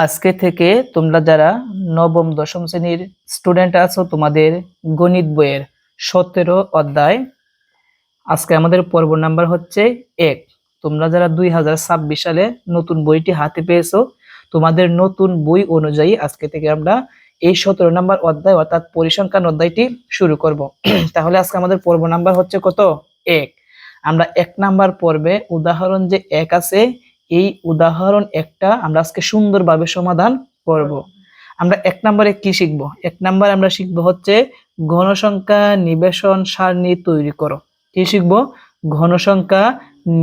আজকে থেকে তোমরা যারা নবম দশম শ্রেণীর স্টুডেন্ট আছো, তোমাদের গণিত বইয়ের 17 অধ্যায় আজকে আমাদের পর্ব নাম্বার হচ্ছে 1। তোমরা যারা 2026 সালে নতুন বইটি হাতে পেয়েছো, তোমাদের নতুন বই অনুযায়ী আজকে থেকে আমরা এই 17 নাম্বার অধ্যায় অর্থাৎ পরিসংখ্যান অধ্যায়টি শুরু করব। তাহলে আজকে আমাদের পর্ব নাম্বার হচ্ছে কত? 1। আমরা 1 নাম্বার পর্বে উদাহরণ যে 1 আছে, এই উদাহরণ একটা আমরা আজকে সুন্দরভাবে সমাধান করব। আমরা 1 নম্বরে কি শিখবো? 1 নম্বরে আমরা শিখবো হচ্ছে ঘনসংখ্যা নিবেশন সারণী তৈরি করো। কি শিখবো? ঘনসংখ্যা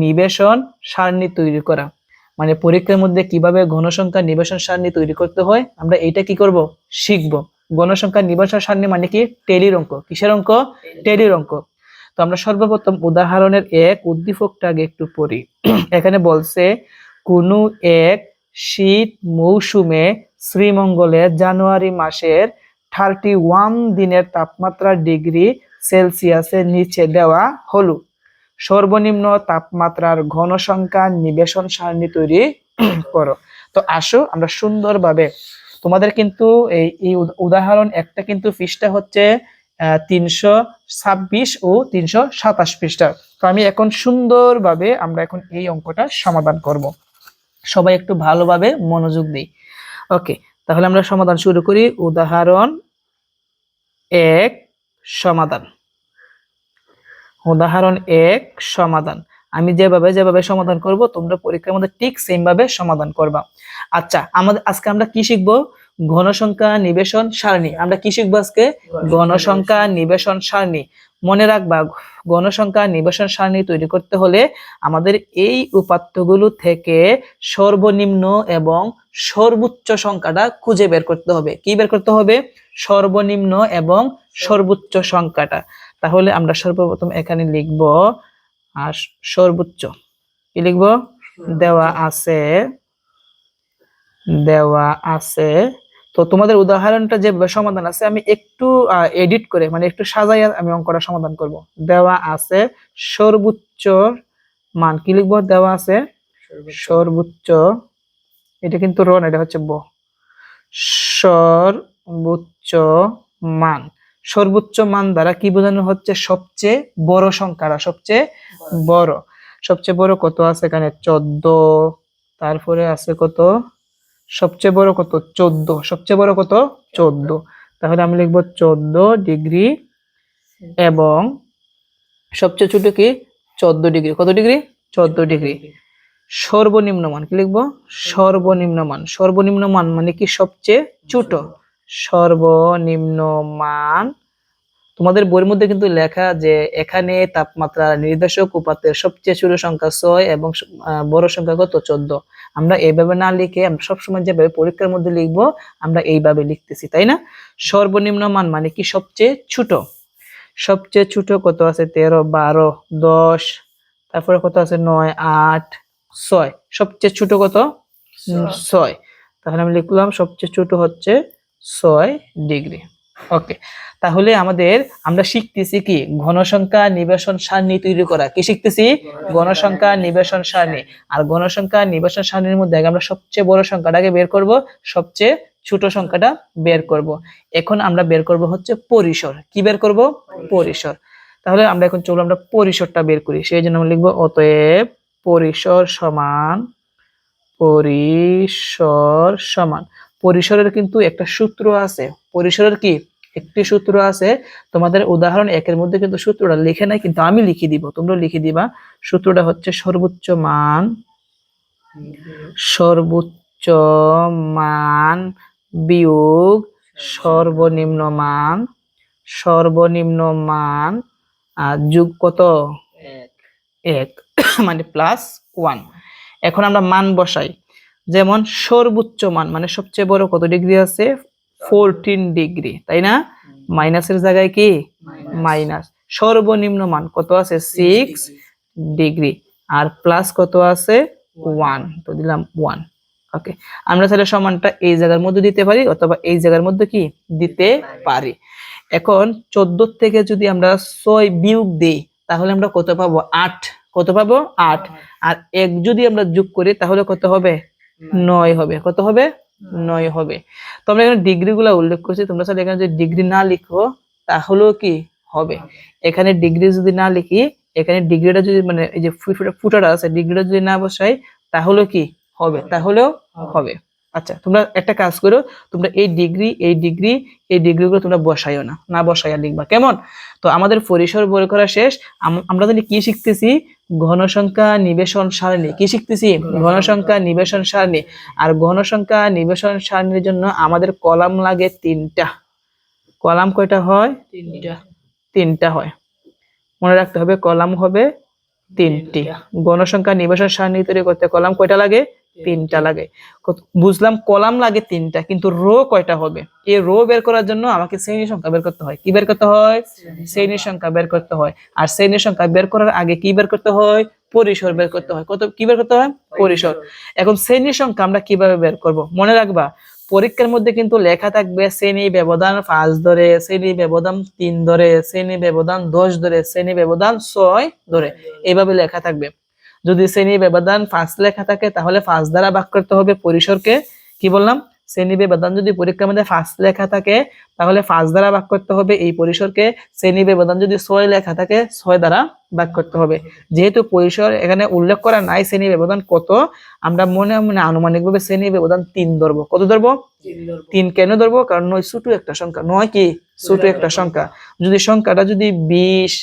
নিবেশন সারণী তৈরি করা। মানে পরীক্ষার মধ্যে কিভাবে ঘনসংখ্যা নিবেশন সারণী তৈরি করতে হয় আমরা এইটা কি করব? শিখবো। ঘনসংখ্যা নিবেশন সারণী মানে কি? টেলির অঙ্ক। কিসের অঙ্ক? টেলির অঙ্ক। তো আমরা সর্বপ্রথম উদাহরণের 1 উদ্দীপকটা আগে একটু পড়ি। এখানে বলছে কোনো এক শীত মৌসুমে শ্রীমঙ্গলে জানুয়ারি মাসের 31 দিনের তাপমাত্রা ডিগ্রি সেলসিয়াসের নিচে দেওয়া হলো। সর্বনিম্ন তাপমাত্রার ঘনসংখ্যা নিবেশন সারণী তৈরি করো। তো আসো আমরা সুন্দরভাবে তোমাদের কিন্তু এই উদাহরণ একটা কিন্তু পৃষ্ঠা হচ্ছে 326 ও 327 পৃষ্ঠা। তো আমি এখন সুন্দরভাবে আমরা এখন এই অঙ্কটা সমাধান করব। সবাই একটু ভালোভাবে মনোযোগ দিই। ওকে, তাহলে আমরা সমাধান শুরু করি। উদাহরণ 1 সমাধান। উদাহরণ 1 সমাধান। আমি যেভাবে সমাধান করব তোমরা পরীক্ষার মধ্যে ঠিক সেম ভাবে সমাধান করবা। আচ্ছা, আজকে আমরা কি শিখব? ঘনসংখ্যা নিবেশন সারণী। আমরা কি শিখবো আজকে? ঘনসংখ্যা নিবেশন সারণী। মনে রাখবা, ঘনসংখ্যা নিবেশন সারণী তৈরি করতে হলে আমাদের এই উপাত্তগুলো থেকে সর্বনিম্ন এবং সর্বোচ্চ সংখ্যাটা খুঁজে বের করতে হবে। কি বের করতে হবে? সর্বনিম্ন এবং সর্বোচ্চ সংখ্যাটা। তাহলে আমরা সর্বপ্রথম এখানে লিখব আর সর্বোচ্চ কি লিখব? দেওয়া আছে। তো তোমাদের উদাহরণটা যে সমাধান আছে আমি একটু এডিট করে মানে একটু সাজাইয়া আমি অঙ্কটা সমাধান করব। দেওয়া আছে সর্বোচ্চ মান কি লিখব? দেওয়া আছে সর্বোচ্চ, এটা কিন্তু র না, এটা হচ্ছে ব। সর্বোচ্চ মান। সর্বোচ্চ মান দ্বারা কি বোঝানো হচ্ছে? সবচেয়ে বড় সংখ্যাটা, সবচেয়ে বড়। সবচেয়ে বড় কত আছে এখানে? 14। তারপরে আছে কত? সবচেয়ে বড় কত? 14। সবচেয়ে বড় কত? 14। তাহলে আমি লিখবো 14 ডিগ্রি এবং সবচেয়ে ছোট কি? 14 ডিগ্রি। কত ডিগ্রি? 14 ডিগ্রি। সর্বনিম্ন মান কি লিখবো? সর্বনিম্ন মান। সর্বনিম্ন মান মানে কি? সবচেয়ে ছোট। সর্বনিম্ন মান। তোমাদের বইয়ের মধ্যে কিন্তু লেখা যে এখানে তাপমাত্রা নির্দেশক উপাত্তের সবচেয়ে ছোট সংখ্যা 6 এবং বড় সংখ্যা কত? 14। আমরা এইভাবে না লিখে আমরা সবসময় যেভাবে পরীক্ষার মধ্যে লিখবো আমরা এইভাবে লিখতেছি, তাই না? সর্বনিম্ন মান মানে কি? সবচেয়ে ছোট। সবচেয়ে ছোট কত আছে? 13, 12, 10। তারপরে কত আছে? 9, 8, 6। সবচেয়ে ছোট কত? 6। তাহলে আমি লিখলাম সবচেয়ে ছোট হচ্ছে 6 ডিগ্রি। ওকে, তাহলে আমরা শিখতেছি কি? ঘনসংখ্যা নিবেশন সারণী তৈরি করা। কি শিখতেছি? ঘনসংখ্যা নিবেশন সারণী। আর ঘনসংখ্যা নিবেশন সারণীর মধ্যে আমরা সবচেয়ে বড় সংখ্যাটাকে বের করব, সবচেয়ে ছোট সংখ্যাটা বের করব। এখন আমরা বের করব হচ্ছে পরিসর। কি বের করব? পরিসর। তাহলে আমরা এখন চলো আমরা পরিসরটা বের করি। সেই জন্য আমরা লিখবো অতএব পরিসর সমান পরিসরের কিন্তু একটা সূত্র আছে। পরিসরের কি একটি সূত্র আছে। তোমাদের উদাহরণ 1 এর মধ্যে কিন্তু সূত্রটা লিখে নাই, কিন্তু আমি লিখে দিব, তোমরা লিখে দিবা। সূত্রটা হচ্ছে সর্বোচ্চ মান বিয়োগ সর্বনিম্ন মান যোগ কত? 1 মানে +1। এখন আমরা মান বসাই। যেমন সর্বোচ্চ মান মানে সবচেয়ে বড় কত ডিগ্রি আছে? 14 ডিগ্রি, তাই না? মাইনাসের জায়গায় কি? মাইনাস। সর্বনিম্ন মান কত আছে? 6 ডিগ্রি। আর প্লাস কত আছে? 1। তো দিলাম 1। ওকে, আমরা তাহলে সমানটা এই জায়গার মধ্যে দিতে পারি অথবা এই জায়গার মধ্যে কি দিতে পারি। এখন 14 থেকে যদি আমরা 6 বিয়োগ দেই তাহলে আমরা কত পাবো? 8। কত পাবো? 8। আর 1 যদি আমরা যোগ করি তাহলে কত হবে? 9 হবে। কত হবে? 9 হবে। তো আমরা এখানে ডিগ্রি গুলা উল্লেখ করছি, তোমরা চাইলে এখানে যদি ডিগ্রি না লিখো তাহলেও কি হবে। এখানে ডিগ্রি যদি না লিখি, এখানে ডিগ্রিটা যদি মানে এই যে ফুটাটা আছে, ডিগ্রিটা যদি না বসাই তাহলেও কি হবে, তাহলেও হবে। আচ্ছা, তোমরা একটা কাজ করো, তোমরা এই ডিগ্রি এই ডিগ্রিগুলো তোমরা বসাইও না, না বসাইয়া লিখবা, কেমন? তো আমাদের পরিসর বের করা শেষ। আমরা তাহলে কি শিখতেছি? ঘনসংখ্যা নিবেশন সারণী। কি শিখতেছি? ঘনসংখ্যা নিবেশন সারণী। আর ঘনসংখ্যা নিবেশন সারণীর জন্য আমাদের কলাম লাগে 3টা। কলাম কয়টা হয়? 3টা হয়। মনে রাখতে হবে কলাম হবে 3টি। গণসংখ্যা নিবেশন সারণী তৈরি করতে কলাম কয়টা লাগে? 3টা লাগে। বুঝলাম কলাম লাগে 3টা, কিন্তু রো কয়টা হবে? এই রো বের করার জন্য আমাকে শ্রেণী সংখ্যা বের করতে হয়। কি বের করতে হয়? শ্রেণী সংখ্যা বের করতে হয়। আর শ্রেণী সংখ্যা বের করার আগে কি বের করতে হয়? পরিসর বের করতে হয়। কি বের করতে হয়? পরিসর। এখন শ্রেণী সংখ্যা আমরা কিভাবে বের করব? মনে রাখবা, পরীক্ষার মধ্যে কিন্তু লেখা থাকবে শ্রেণী ব্যবধান 5 ধরে, শ্রেণী ব্যবধান 3 ধরে, শ্রেণী ব্যবধান 10 ধরে, শ্রেণী ব্যবধান 6 ধরে, এইভাবে লেখা থাকবে। যদি শ্রেণী ব্যবধান 5 লেখা থাকে তাহলে 5 দ্বারা ভাগ করতে হবে পরিসরকে। কি বললাম? শ্রেণী ব্যবধান যদি পরীক্ষার মধ্যে 5 লেখা থাকে তাহলে 5 দ্বারা ভাগ করতে হবে এই পরিসরকে। শ্রেণী ব্যবধান যদি 6 লেখা থাকে 6 দ্বারা ভাগ করতে হবে। যেহেতু পরিসর এখানে উল্লেখ করা নাই শ্রেণী ব্যবধান কত, আমরা মনে মনে আনুমানিকভাবে শ্রেণী ব্যবধান 3 ধরবো। কত ধরবো? 3 কেন ধরবো? কারণ 9 ছোট একটা সংখ্যা। 9 কি ছোট একটা সংখ্যা। যদি সংখ্যাটা যদি 20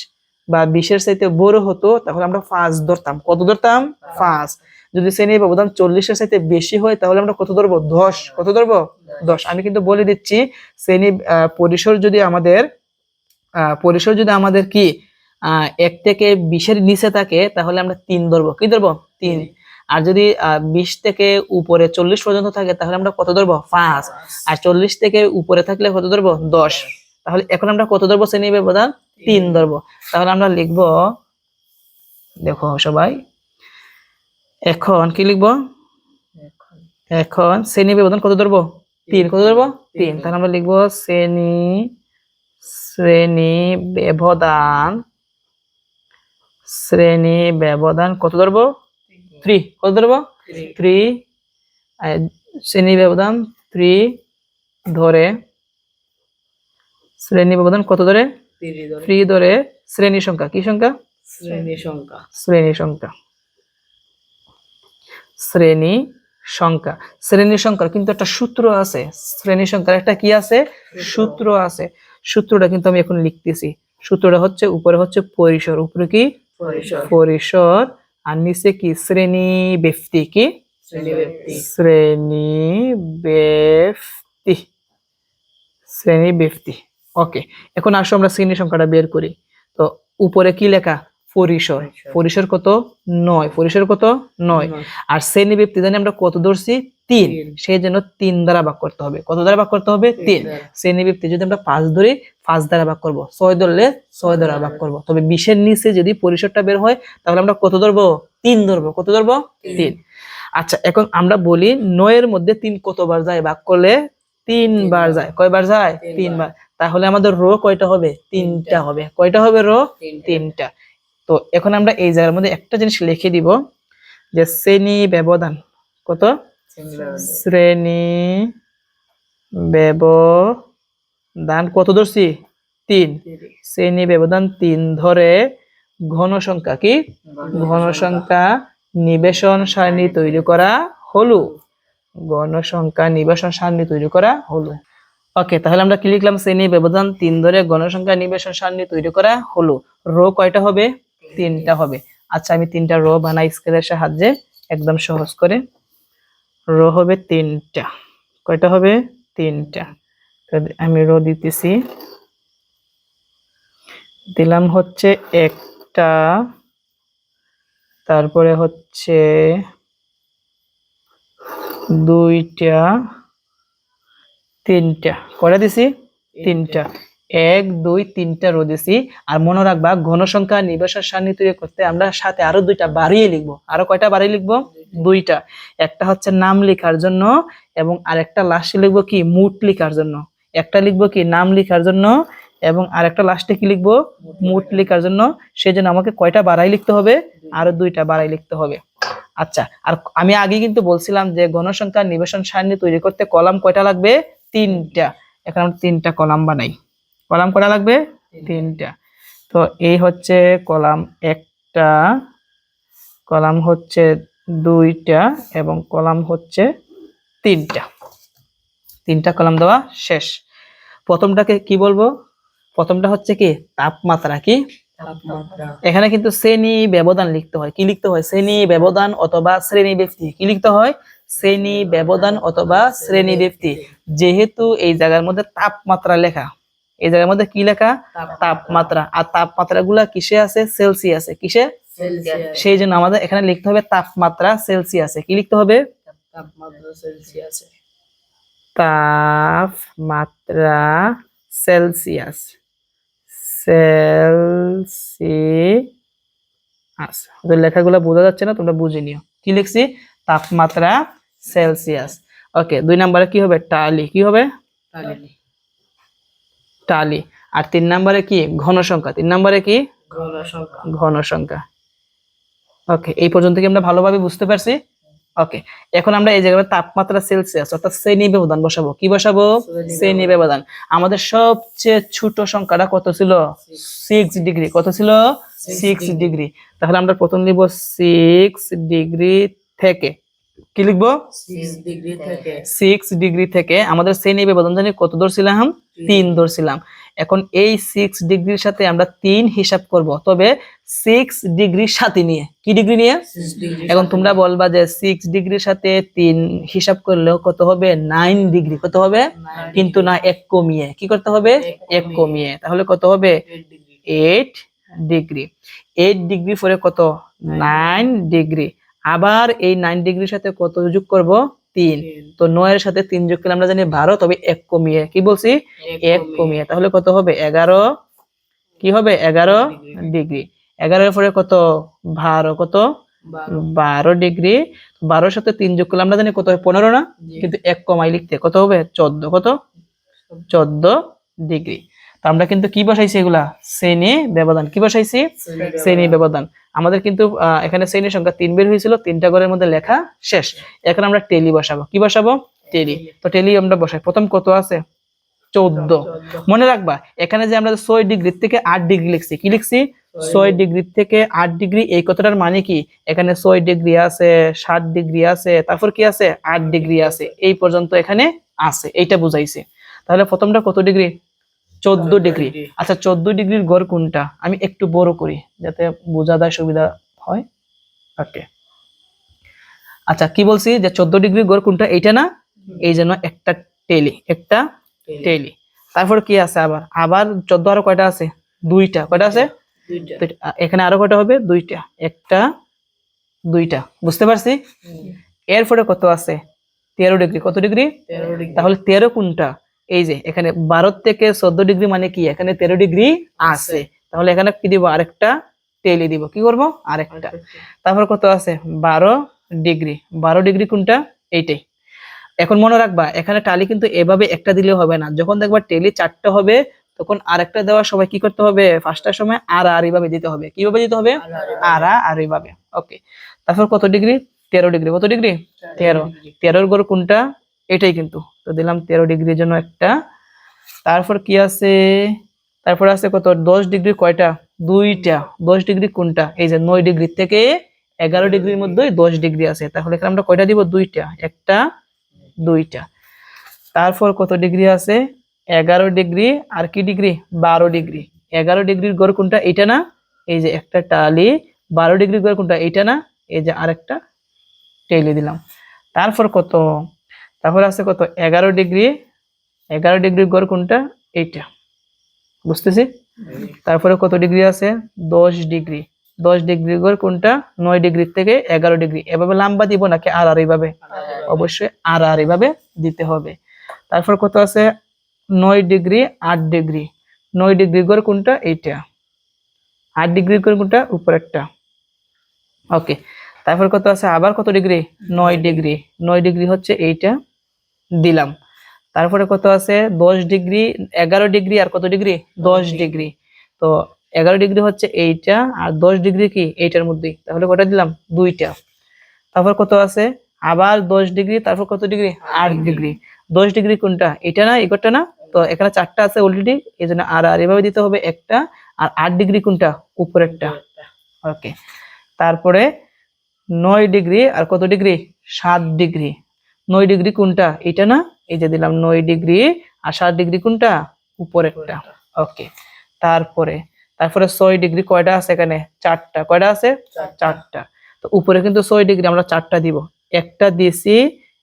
বা 20-এর চাইতে বড় হতো তাহলে আমরা 5 ধরতাম। কত ধরতাম? 5। যদি শ্রেণী ব্যবধান 40-এর চাইতে বেশি হয় তাহলে আমরা কত ধরবো? 10। কত ধরবো? 10। আমি কিন্তু বলে দিচ্ছি, শ্রেণী পরিসর যদি আমাদের কি 1 থেকে 20-এর নিচে থাকে তাহলে আমরা 3 ধরবো। কি ধরবো? 3। আর যদি 20 থেকে উপরে 40 পর্যন্ত থাকে তাহলে আমরা কত ধরবো? 5। আর 40 থেকে উপরে থাকলে কত ধরবো? 10। তাহলে এখন আমরা কত ধরবো? শ্রেণী ব্যবধান 3 ধরবো। তাহলে আমরা লিখবো, দেখো সবাই, এখন কি লিখবো? এখন শ্রেণী ব্যবধান কত ধরবো? 3। কত ধরবো? 3। তাহলে আমরা লিখবো শ্রেণী ব্যবধান কত ধরবো? 3। কত ধরবো? 3। শ্রেণী ব্যবধান 3 ধরে, শ্রেণী ব্যবধান কত ধরে? 3 ধরে শ্রেণী সংখ্যা। কি সংখ্যা? শ্রেণী সংখ্যা। শ্রেণী সংখ্যা। শ্রেণী সংখ্যা। শ্রেণী সংখ্যার কিন্তু একটা সূত্র আছে। শ্রেণী সংখ্যার একটা কি আছে? সূত্র আছে। সূত্রটা কিন্তু আমি এখন লিখতেছি। সূত্রটা হচ্ছে, উপরে হচ্ছে পরিসর, উপরে কি? পরিসর। আর নিচে কি? শ্রেণী ব্যক্তি। কি? শ্রেণী ব্যক্তি। শ্রেণী ব্যক্তি। ওকে, এখন আসো আমরা শ্রেণী সংখ্যাটা বের করি। তো উপরে কি লেখা? পরিসর। পরিসর কত? 9। পরিসর কত? 9। আর শ্রেণী ব্যক্তি জানি আমরা কত ধরছি? 3। সেই জন্য 3 দ্বারা ভাগ করতে হবে। কত দ্বারা ভাগ করতে হবে? 3। শ্রেণী ব্যক্তি যদি আমরা 5 ধরি 5 দ্বারা ভাগ করব। 6 ধরলে 6 দ্বারা ভাগ করব। তবে 20-এর নিচে যদি পরিসরটা বের হয় তাহলে আমরা কত ধরবো? 3 ধরবো। কত ধরবো? 3। আচ্ছা, এখন আমরা বলি 9 এর মধ্যে 3 কতবার যায়? ভাগ করলে 3 বার যায়। কয়বার যায়? 3 বার। তাহলে আমাদের রো কয়টা হবে? 3টা হবে। কয়টা হবে রো? 3টা। তো এখন আমরা এই জায়গার মধ্যে একটা জিনিস লিখে দিব, যে শ্রেণী ব্যবধান কত? শ্রেণী ব্যবধান কত ধরছি? 3। শ্রেণী ব্যবধান 3 ধরে ঘনসংখ্যা কি? ঘনসংখ্যা নিবেশন সারণী তৈরি করা হলো। ঘনসংখ্যা নিবেশন সারণী তৈরি করা হলো। ওকে, তাহলে আমরা কি লিখলাম? শ্রেণী ব্যবধান 3 ধরে ঘনসংখ্যা নিবেশন সারণী তৈরি করা হলো। রো কয়টা হবে? 3টা হবে। আচ্ছা, আমি 3টা রো বানাই স্কেলের সাহায্যে একদম সহজ করে। রো হবে 3টা। কয়টা হবে? 3টা। আমি রো দিতেছি, দিলাম হচ্ছে 1টা, তারপরে হচ্ছে 2টা, 3টা। কয়টা দিছি? 3টা। 1 2 3টা রো দিছি। আর মনে রাখবা, ঘনসংখ্যা নিবেশন সারণী তৈরি করতে আমরা সাথে আরো 2টা বাড়িয়ে লিখবো। আরো কয়টা বাড়িয়ে লিখবো? 2টা। একটা হচ্ছে নাম লেখার জন্য, এবং আরেকটা লাস্টে লিখবো কি? মুট লেখার জন্য। একটা লিখবো কি? নাম লেখার জন্য, এবং আরেকটা লাস্টে কি লিখবো? মুট লেখার জন্য। সেজন্য আমাকে কয়টা বাড়াই লিখতে হবে? আরো 2টা বাড়াই লিখতে হবে। আচ্ছা, আর আমি আগে কিন্তু বলছিলাম যে গণসংখ্যা নিবেশন সারণী তৈরি করতে কলাম কয়টা লাগবে? 3টা। এখন আমরা 3টা কলাম বানাই। কলাম কয়টা লাগবে? 3টা। তো এই হচ্ছে কলাম 1টা, কলাম হচ্ছে 2টা এবং কলাম হচ্ছে 3টা। 3টা কলাম দেওয়া শেষ। প্রথমটাকে কি বলবো? প্রথমটা হচ্ছে কি তাপমাত্রা। কি তাপমাত্রা, এখানে কিন্তু শ্রেণী ব্যবধান লিখতে হয়। কি লিখতে হয়? শ্রেণী ব্যবধান অথবা শ্রেণী ব্যক্তি। কি লিখতে হয়? শ্রেণী ব্যবধান অথবা শ্রেণী ব্যক্তি। যেহেতু এই জায়গার মধ্যে তাপমাত্রা লেখা, এই জায়গার মধ্যে কি লেখা? তাপমাত্রা। আর তাপমাত্রা গুলা কিসে আছে? সেলসিয়াসে। কিসে? সেলসিয়াস, সেই জন্য আমাদের এখানে লিখতে হবে তাপমাত্রা সেলসিয়াসে। কি লিখতে হবে? তাপমাত্রা সেলসিয়াসে, তাপমাত্রা সেলসিয়াস। সেলসিয়াস। ওদের লেখাগুলো বোঝা যাচ্ছে না, তোমরা বুঝে নিও। কি লিখছি? তাপমাত্রা সেলসিয়াস। ওকে, 2 নম্বরে কি হবে? টালি। কি হবে? টালি, টালি। আর 3 নম্বরে কি? ঘনসংখ্যা। 3 নম্বরে কি? ঘনসংখ্যা, ঘনসংখ্যা। ওকে, এই পর্যন্ত কি আমরা ভালোভাবে বুঝতে পারছি? ওকে, এখন আমরা এই জায়গায় তাপমাত্রা সেলসিয়াস অর্থাৎ শ্রেণী ব্যবধান বসাবো। কি বসাবো? শ্রেণী ব্যবধান। আমাদের সবচেয়ে ছোট সংখ্যাটা কত ছিল? 6 ডিগ্রি। কত ছিল? 6 ডিগ্রি। তাহলে আমরা প্রথম লিখব 6 ডিগ্রি থেকে। কি লিখবো? 6 ডিগ্রি থেকে, 6 ডিগ্রি থেকে আমাদের শ্রেণী ব্যবধান জানি কত ধরছিলাম? 3 ধরছিলাম। এখন এই 6 ডিগ্রির সাথে আমরা 3 হিসাব করব, তবে 6 ডিগ্রির সাথে নিয়ে। কি ডিগ্রি নিয়ে? 6 ডিগ্রি, এখন তোমরা বলবা যে 6 ডিগ্রির সাথে 3 হিসাব করলেও কত হবে? 9 ডিগ্রি। কত হবে? কিন্তু না, এক কমিয়ে। কি করতে হবে? এক কমিয়ে। তাহলে কত হবে? 8 ডিগ্রি, 8 ডিগ্রি। 8 ডিগ্রি পরে কত? 9 ডিগ্রি। আবার এই 9 ডিগ্রির সাথে কত যোগ করব? 3। তো 9 এর সাথে 3 যোগ করলে আমরা জানি 12, তবে এক কমিয়ে। কি বলছি? এক কমিয়ে। তাহলে কত হবে? 11। কি হবে? 11 ডিগ্রি। 11 এর পরে কত? 12। কত? 12 ডিগ্রি। 12 এর সাথে 3 যোগ করলে আমরা জানি কত হয়? 15 না? কিন্তু এক কমাই লিখতে কত হবে? 14। কত? 14 ডিগ্রি। তো আমরা কিন্তু কি বসাইছি? এগুলা শ্রেণী ব্যবধান। কি বসাইছি? শ্রেণী ব্যবধান। আমাদের কিন্তু এখানে শ্রেণীর সংখ্যা 3 বের হয়েছিল, 3টা ঘরের মধ্যে লেখা শেষ। এখন আমরা টেলি বসাবো। কি বসাবো? টেলি। তো টেলি আমরা বসাই। প্রথম কত আছে? 14। মনে রাখবা, এখানে যে আমরা 6 ডিগ্রি থেকে 8 ডিগ্রি লিখছি। কি লিখছি? 6 ডিগ্রি থেকে 8 ডিগ্রি। এই কথাটার মানে কি? এখানে 6 ডিগ্রি আছে, 7 ডিগ্রি আছে, তারপর কি আছে? 8 ডিগ্রি আছে। এই পর্যন্ত এখানে আছে, এইটা বুঝাইছে। তাহলে প্রথমটা কত ডিগ্রি? 14 ডিগ্রি। আচ্ছা, 14 ডিগ্রির গড় কোনটা? আমি একটু বড় করি যাতে বোঝা যায়, সুবিধা হয়। ওকে, আচ্ছা, কি বলছি যে 14 ডিগ্রির গড় কোনটা? এইটা না? এই জন্য একটা টেলি, একটা টেলি। তারপর কি আছে? আবার আবার 14 আরো কয়টা আছে? 2টা। কয়টা আছে? 2টা, এখানে আরো কয়টা হবে? 2টা। একটা, 2টা। বুঝতে পারছি? এরপরে কত আছে? 13 ডিগ্রি। কত ডিগ্রি? 13 ডিগ্রি, তাহলে 13 কোনটা? এই যে এখানে 12 থেকে 14 ডিগ্রি মানে কি? এখানে 13 ডিগ্রি আছে। তাহলে এখানে কি দিব? আরেকটা টেলি দিব। কি করব? আরেকটা। তারপর কত আছে? 12 ডিগ্রি। 12 ডিগ্রি কোনটা? এইটাই। এখন মনে রাখবা, এখানে টালি কিন্তু এভাবে একটা দিলে হবে না। যখন দেখবা টেলি 4টা হবে, তখন আরেকটা দেওয়ার সময় কি করতে হবে? ফার্স্টটার সময় আর এইভাবে দিতে হবে। কিভাবে দিতে হবে? আর এইভাবে। ওকে, তারপর কত ডিগ্রি? 13 ডিগ্রি। কত ডিগ্রি? 13। 13 এর গড় কোনটা? এটাই কিন্তু। তো দিলাম 13 ডিগ্রির জন্য একটা। তারপর কি আছে? তারপর আছে কত? 10 ডিগ্রি। কয়টা? 2টা। 10 ডিগ্রি কোনটা? এই যে 9 ডিগ্রি থেকে 11 ডিগ্রির মধ্যে 10 ডিগ্রি আছে। তাহলে এখানে আমরা কয়টা দিব? 2টা। একটা, 2টা। তারপর কত ডিগ্রি আছে? 11 ডিগ্রি। আর কি ডিগ্রি? 12 ডিগ্রি। 11 ডিগ্রির গড় কোনটা? এইটা না? এই যে একটা টালি। 12 ডিগ্রির গড় কোনটা? এইটা না? এই যে আরেকটা টেলি দিলাম। তারপর কত? তারপর আছে কত? 11 ডিগ্রি। 11 ডিগ্রির গড় কোনটা? এইটা। বুঝতেছি? তারপরে কত ডিগ্রি আছে? 10 ডিগ্রি। 10 ডিগ্রির গড় কোনটা? 9 ডিগ্রি থেকে 11 ডিগ্রি। এভাবে লম্বা দিব নাকি আর এইভাবে? অবশ্যই আর এইভাবে দিতে হবে। তারপর কত আছে? 9 ডিগ্রি, 8 ডিগ্রি। 9 ডিগ্রির গড় কোনটা? এইটা। 8 ডিগ্রির গড় কোনটা? উপরেরটা। ওকে, তারপর কত আছে? আবার কত ডিগ্রি? 9 ডিগ্রি। 9 ডিগ্রি হচ্ছে এইটা দিলাম। তারপরে কত আছে? 10 ডিগ্রি, 11 ডিগ্রি আর কত ডিগ্রি? 10 ডিগ্রি। তো 11 ডিগ্রি হচ্ছে এইটা, আর 10 ডিগ্রি কি? এইটার মধ্যেই। তাহলে কটা দিলাম? 2টা। তারপর কত আছে আবার 10 ডিগ্রি, তারপর কত ডিগ্রি 8 ডিগ্রি। 10 ডিগ্রি কোনটা, এটা না এগোটা না, তো এখানে 4টা আছে অলরেডি, এই জন্য আর এভাবে দিতে হবে একটা। আর 8 ডিগ্রি কোনটা, উপরেরটা। ওকে, তারপরে 9 ডিগ্রি আর কত ডিগ্রি 7 ডিগ্রি। 9 ডিগ্রি কোনটা, এটা না, এই যে দিলাম 9 ডিগ্রি, আর 7 ডিগ্রি কোনটা, উপরেরটা। ওকে, তারপরে তারপরে 6 ডিগ্রি কয়টা আছে এখানে, 4টা। কয়টা আছে, 4টা। তো উপরে কিন্তু 6 ডিগ্রি, আমরা 4টা দিব, একটা দিছি,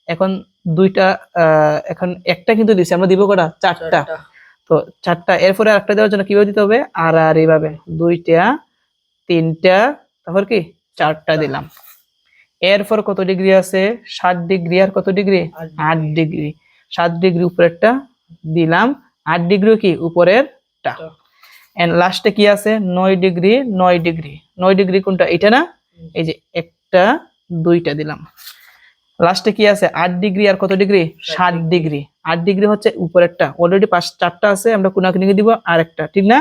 এখন দুইটা এখন একটা কিন্তু দিছি, আমরা দিব কটা, 4টা। তো 4টা, এরপরে আরেকটা দেওয়ার জন্য কিভাবে দিতে হবে, আর এইভাবে 2টা 3টা, তারপর কি 4টা দিলাম। এরপর কত ডিগ্রি আছে, 7 ডিগ্রি আর কত ডিগ্রি 8 ডিগ্রি। 7 ডিগ্রি উপরেরটা দিলাম, 8 ডিগ্রি কি উপরেরটা। এন্ড লাস্টে কি আছে 9 ডিগ্রি। 9 ডিগ্রি, 9 ডিগ্রি কোনটা, এটা না, এই যে একটা 2টা দিলাম। লাস্টে কি আছে 8 ডিগ্রি আর কত ডিগ্রি 7 ডিগ্রি। 8 ডিগ্রি হচ্ছে উপরেরটা, অলরেডি 4টা আছে, আমরা কোনাকুনি দিব আরেকটা, ঠিক না।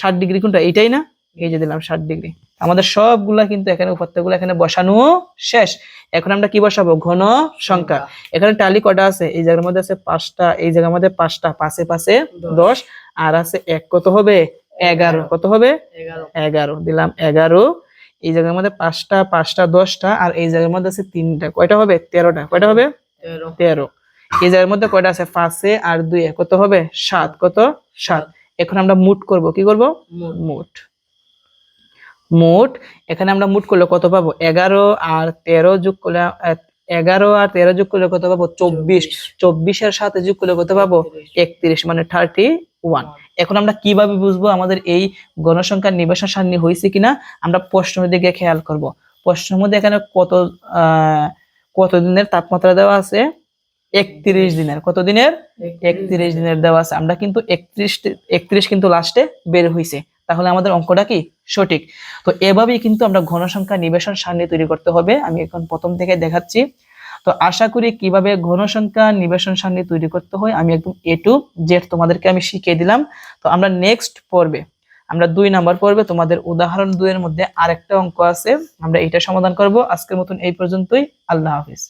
7 ডিগ্রি কোনটা, এইটাই না, এই যে দিলাম 7 ডিগ্রি। আমাদের সবগুলা কিন্তু এখানে উপাত্তগুলো এখানে বসানো শেষ। এখন আমরা কি বসাবো, ঘন সংখ্যা। এখানে টালি কটা আছে, এই জায়গার মধ্যে আছে 5টা, এই জায়গার মধ্যে 5টা, পাশে পাশে 10, আর আছে 1, কত হবে 11। কত হবে 11 দিলাম 11। এই জায়গার মধ্যে 5টা 5টা 10টা, আর এই জায়গার মধ্যে আছে 3টা, কয়টা হবে 13টা। কয়টা হবে 13। এই জায়গার মধ্যে কয়টা আছে 5 আর 2, কত হবে 7। কত 7। এখন আমরা মুট করব, কি করব, মুট। মুট, এখানে আমরা মুট করলে কত পাবো, 11 আর 13 যোগ করলে 11 আর 13 যোগ করলে কত পাবো 24। 24 এর সাথে যোগ করলে কত পাবো 31, মানে 31। এখন আমরা কিভাবে বুঝবো আমাদের এই গণসংখ্যার নিবেশন সারণী হয়েছে কিনা, আমরা প্রশ্নের দিকে খেয়াল করব। প্রশ্নের মধ্যে এখানে কত দিনের তাপমাত্রা দেওয়া আছে, 31 দিনের। কত দিনের, 31 দিনের দেওয়া আছে। আমরা কিন্তু 31 কিন্তু লাস্টে বের হইছে, তাহলে আমাদের অঙ্কটা কি সঠিক। তো এভাবেই কিন্তু আমরা ঘনসংখ্যা নিবেশন সারণী তৈরি করতে হবে। আমি এখন প্রথম থেকে দেখাচ্ছি। তো আশা করি কিভাবে ঘনসংখ্যা নিবেশন সারণী তৈরি করতে হয় আমি একদম A to Z তোমাদেরকে আমি শিখিয়ে দিলাম। তো আমরা নেক্সট পর্বে, আমরা 2 নাম্বার পর্বে তোমাদের উদাহরণ 2 এর মধ্যে আরেকটা অঙ্ক আছে, আমরা এটা সমাধান করব। আজকের মতন এই পর্যন্তই। আল্লাহ হাফেজ।